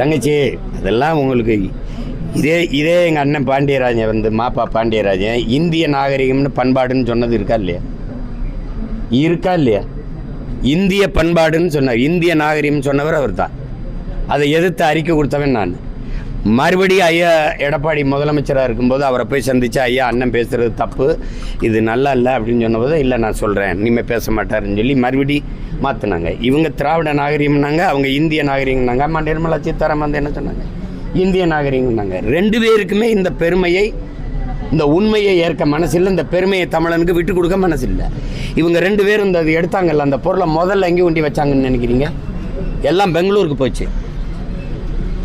தங்கச்சி அதெல்லாம் உங்களுக்கு இதே எங்கள் அண்ணன் பாண்டியராஜன் வந்து மாப்பா பாண்டியராஜன் இந்திய நாகரிகம்னு பண்பாடுன்னு சொன்னது இருக்கா இல்லையா இந்திய பண்பாடுன்னு சொன்னார். இந்திய நாகரிகம்னு சொன்னவர் அவர் தான். அதை எதிர்த்து அறிக்கை கொடுத்தவன் நான். மறுபடியும் ஐயா எடப்பாடி முதலமைச்சராக இருக்கும்போது அவரை போய் சந்தித்து ஐயா அண்ணன் பேசுகிறது தப்பு, இது நல்லா இல்லை அப்படின்னு சொன்னபோது இல்லை நான் சொல்கிறேன் இனிமேல் பேச மாட்டாருன்னு சொல்லி மறுபடி மாற்றினாங்க. இவங்க திராவிட நாகரிகம்னாங்க, அவங்க இந்திய நாகரிகம்னாங்க. அம்மா நிர்மலா சீதாராமன் வந்து என்ன சொன்னாங்க? இந்திய நாகரிகம்னாங்க. ரெண்டு பேருக்குமே இந்த பெருமையை, இந்த உண்மையை ஏற்க மனசில்லை, இந்த பெருமையை தமிழனுக்கு விட்டு கொடுக்க மனசில்லை. இவங்க ரெண்டு பேரும் இந்த அது எடுத்தாங்கல்ல, அந்த பொருளை முதல்ல எங்கே கொண்டு வச்சாங்கன்னு நினைக்கிறீங்க? எல்லாம் பெங்களூருக்கு போச்சு.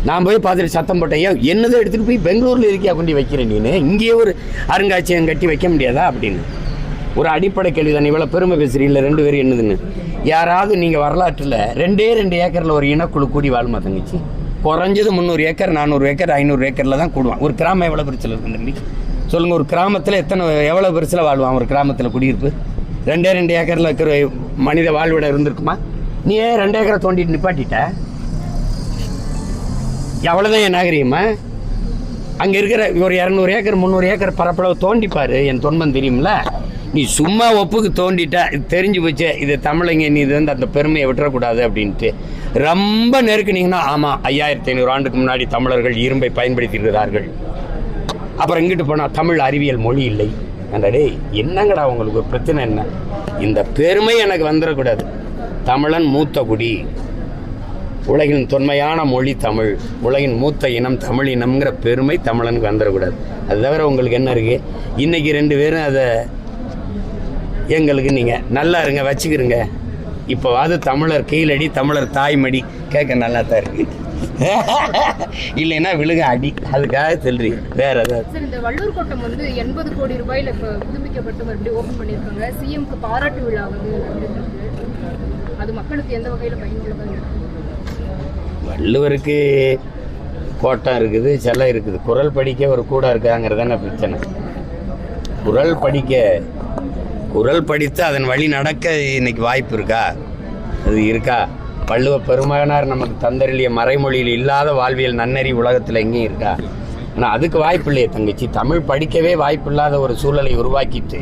நான் போய் பார்த்துட்டு சத்தம் போட்டேன், என்னதை எடுத்துகிட்டு போய் பெங்களூரில் இருக்கியா கொண்டு வைக்கிறேன் நீனு, இங்கேயே ஒரு அருங்காட்சியகம் கட்டி வைக்க முடியாதா அப்படின்னு ஒரு அடிப்படை கேள்வி தானே. இவ்வளோ பெருமை பேசுறீங்கள ரெண்டு பேரும் என்னதுன்னு. யாராவது நீங்கள் வரலாற்றில் 2 ஏக்கரில் ஒரு இனக்குழு கூடி வாழுமா தங்கச்சி? குறைஞ்சது 300 ஏக்கர் 400 ஏக்கர் 500 ஏக்கரில் தான் கூடுவான். ஒரு கிராமம் எவ்வளோ பெருசில் இருக்கு தம்பி சொல்லுங்கள்? ஒரு கிராமத்தில் எவ்வளோ பெருசில் வாழ்வான் ஒரு கிராமத்தில் குடியிருப்பு? 2 ஏக்கரில் இருக்கிற மனித வாழ்விடம் இருந்திருக்குமா? நீ ஏன் 2 ஏக்கரை தோண்டிட்டு நிப்பாட்டிட்ட? எவ்வளோதான் என் நாகரிகமா? அங்கே இருக்கிற ஒரு 200 ஏக்கர் 300 ஏக்கர் பரப்பளவு தோண்டிப்பார், என் தொன்மம் தெரியும்ல. நீ சும்மா ஒப்புக்கு தோண்டிட்ட, இது தெரிஞ்சு போச்சு இது தமிழங்க, நீ இது வந்து அந்த பெருமையை விட்டுறக்கூடாது அப்படின்ட்டு ரொம்ப நெருக்குனீங்கன்னா ஆமாம் 5500 ஆண்டுக்கு முன்னாடி தமிழர்கள் இரும்பை பயன்படுத்தியிருக்கிறார்கள். அப்புறம் இங்கிட்டு போனால் தமிழ் அறிவியல் மொழி இல்லை என்றடே. என்னங்கடா உங்களுக்கு ஒரு பிரச்சனை என்ன? இந்த பெருமை எனக்கு வந்துடக்கூடாது. தமிழன் மூத்த குடி, உலகின் தொன்மையான மொழி தமிழ், உலகின் மூத்த இனம் தமிழ் இனம்ங்கிற பெருமை தமிழனுக்கு வந்துடக்கூடாது. அது தவிர உங்களுக்கு என்ன இருக்குது? இன்றைக்கி 2 பேரும் அதை எங்களுக்கு நீங்கள் நல்லா இருங்க வச்சுக்கிறங்க, இப்போவாது தமிழர் கீழடி தமிழர் தாய்மடி கேட்க நல்லா தான் இருக்கு. இல்லைன்னா விழுக அடி, அதுக்காக சொல்றீங்க வேற ஏதாவது. இந்த வள்ளூர் கோட்டம் வந்து 80 கோடி ரூபாயில இப்போ புதுப்பிக்கப்பட்டு மறுபடியும் ஓப்பன் பண்ணியிருக்காங்க. சிஎம்க்கு பாராட்டு விழா வந்து அது மக்களுக்கு எந்த வகையில் பயனுள்ளதாக இருக்கு? வள்ளுவருக்கு கோட்டம் இருக்குது, சிலை இருக்குது, குரல் படிக்க ஒரு கூட இருக்காங்கிறதான பிரச்சனை. குரல் படித்து அதன் வழி நடக்க இன்னைக்கு வாய்ப்பு இருக்கா? அது இருக்கா? வள்ளுவ பெருமகனார் நமக்கு தந்தருளிய மறைமொழியில் இல்லாத வாழ்வியல் நன்னறி உலகத்தில் எங்கேயும் இருக்கா? ஆனால் அதுக்கு வாய்ப்பு இல்லையே தங்கச்சி. தமிழ் படிக்கவே வாய்ப்பு இல்லாத ஒரு சூழலை உருவாக்கிட்டு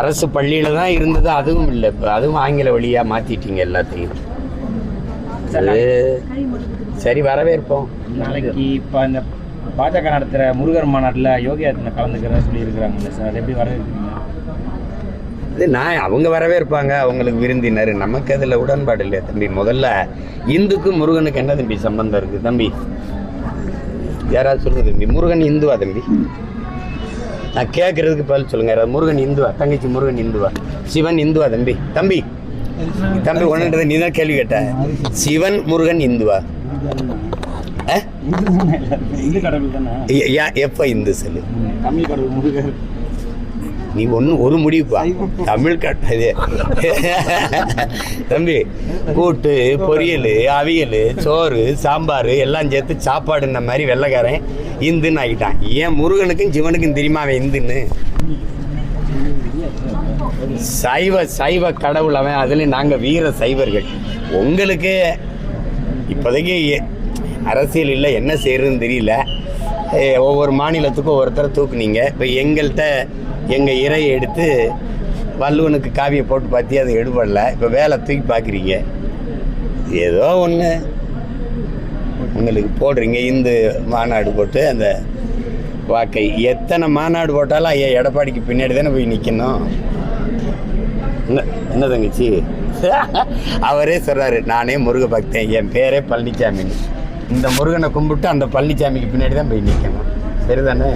அரசு பள்ளியில் தான் இருந்தது, அதுவும் இல்லை. இப்போ அதுவும் ஆங்கில வழியாக மாற்றிட்டீங்க எல்லாத்தையும். சரி, வரவேற்போம். நாளைக்கு இப்போ இந்த பாஜக நடத்துகிற முருகர் மாநாட்டில் யோகி ஆதித்யநாத் கலந்துக்கிறதா சொல்லியிருக்கிறாங்க சார், எப்படி வரவேற்பீங்க? அது அவங்க வரவேற்பாங்க, அவங்களுக்கு விருந்தினர். நமக்கு அதில் உடன்பாடு இல்லையா தம்பி. முதல்ல இந்துக்கும் முருகனுக்கு என்ன தம்பி சம்பந்தம் இருக்குது தம்பி? யாராவது சொல்லுங்க தம்பி, முருகன் இந்துவா தம்பி? நான் கேட்கறதுக்கு பதில் சொல்லுங்க. யாராவது முருகன் இந்துவா? தங்கச்சி முருகன் இந்துவா? சிவன் இந்துவா தம்பி? தம்பி ஒன்றுன்றதை நீ தான் கேள்வி கேட்ட. சிவன் முருகன் இந்துவா? எப்ப இந்து சொல்லு? நீ ஒரு முடிவுப்பா. தமிழ் கட்டது தம்பி. கூட்டு பொரியல் அவியல் சோறு சாம்பார் எல்லாம் சேர்த்து சாப்பாடுன்ன மாதிரி வெள்ளைக்காரன் இந்துன்னு ஆகிட்டான். ஏன் முருகனுக்கும் சிவனுக்கும் தெரியுமா அவன் இந்துன்னு? சைவ கடவுள் அவன். அதுலேயும் நாங்கள் வீர சைவர்கள். உங்களுக்கு இப்போதைக்கு அரசியல் இல்லை, என்ன செய்யறதுன்னு தெரியல. ஒவ்வொரு மாநிலத்துக்கும் ஒவ்வொருத்தரை தூக்குனீங்க. இப்போ எங்கள்கிட்ட எங்கள் இறையை எடுத்து வள்ளுவனுக்கு காவியை போட்டு பார்த்தி அது எடுபடல. இப்போ வேலை தூக்கி பார்க்குறீங்க. ஏதோ ஒன்று உங்களுக்கு போடுறீங்க. இந்து மாநாடு போட்டு அந்த வாக்கை எத்தனை மாநாடு போட்டாலும் ஐயா எடப்பாடிக்கு பின்னாடி தானே போய் நிற்கணும். என்ன தங்கச்சி? அவரே சொல்கிறாரு, நானே முருக பக்தன், என் பேரே பழனிசாமின்னு. இந்த முருகனை கும்பிட்டு அந்த பழனிசாமிக்கு பின்னாடி தான் போய் நிற்கணும். சரிதானே?